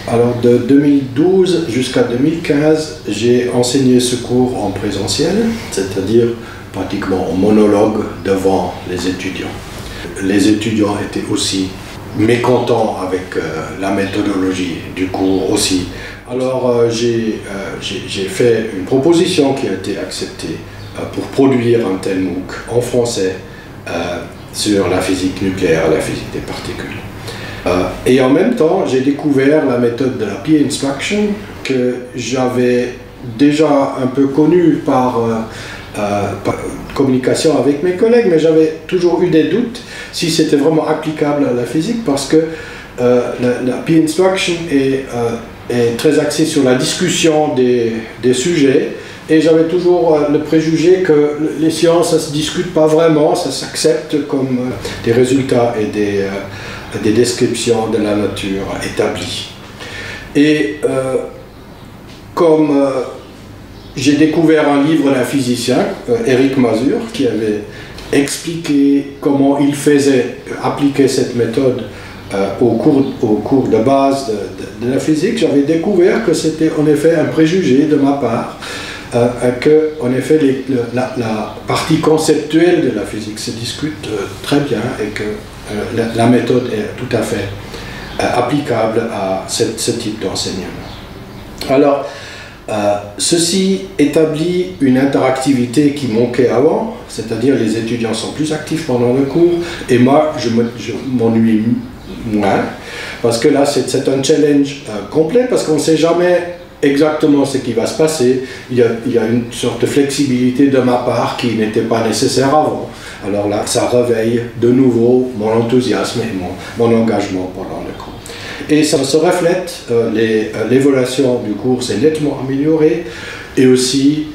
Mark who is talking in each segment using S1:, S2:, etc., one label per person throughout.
S1: Alors de 2012 jusqu'à 2015, j'ai enseigné ce cours en présentiel, c'est-à-dire pratiquement en monologue devant les étudiants. Les étudiants étaient aussi mécontents avec la méthodologie du cours aussi. Alors j'ai fait une proposition qui a été acceptée pour produire un tel MOOC en français sur la physique nucléaire, la physique des particules. Et en même temps, j'ai découvert la méthode de la peer instruction que j'avais déjà un peu connue par communication avec mes collègues, mais j'avais toujours eu des doutes si c'était vraiment applicable à la physique parce que la peer instruction est très axée sur la discussion des sujets et j'avais toujours le préjugé que les sciences, ça ne se discute pas vraiment, ça s'accepte comme des résultats et des descriptions de la nature établies. Et comme j'ai découvert un livre d'un physicien, Eric Mazur, qui avait expliqué comment il faisait appliquer cette méthode au cours de base de la physique, j'avais découvert que c'était en effet un préjugé de ma part, que en effet la partie conceptuelle de la physique se discute très bien et que la méthode est tout à fait applicable à ce type d'enseignement. Alors, ceci établit une interactivité qui manquait avant, c'est-à-dire les étudiants sont plus actifs pendant le cours et moi je m'ennuie moins parce que là c'est un challenge complet parce qu'on ne sait jamais exactement ce qui va se passer. Il y a une sorte de flexibilité de ma part qui n'était pas nécessaire avant. Alors là, ça réveille de nouveau mon enthousiasme et mon engagement pendant le cours. Et ça se reflète, l'évaluation du cours s'est nettement améliorée et aussi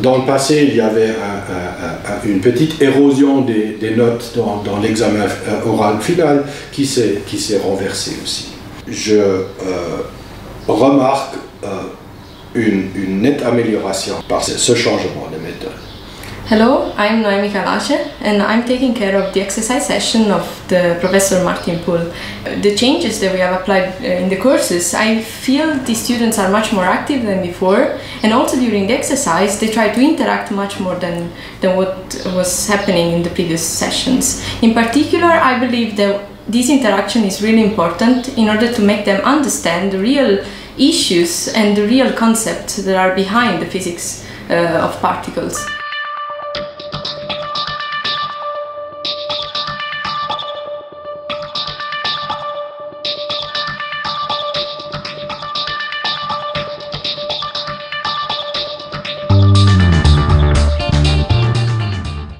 S1: dans le passé il y avait une petite érosion des notes dans l'examen oral final qui s'est renversée aussi. Je remarque une nette amélioration par ce changement de méthode.
S2: Hello, I'm Noemi Kalace and I'm taking care of the exercise session of the Professor Martin Poole. The changes that we have applied in the courses, I feel the students are much more active than before, and also during the exercise they try to interact much more than what was happening in the previous sessions. In particular, I believe that this interaction is really important in order to make them understand the real issues and the real concepts that are behind the physics of particles.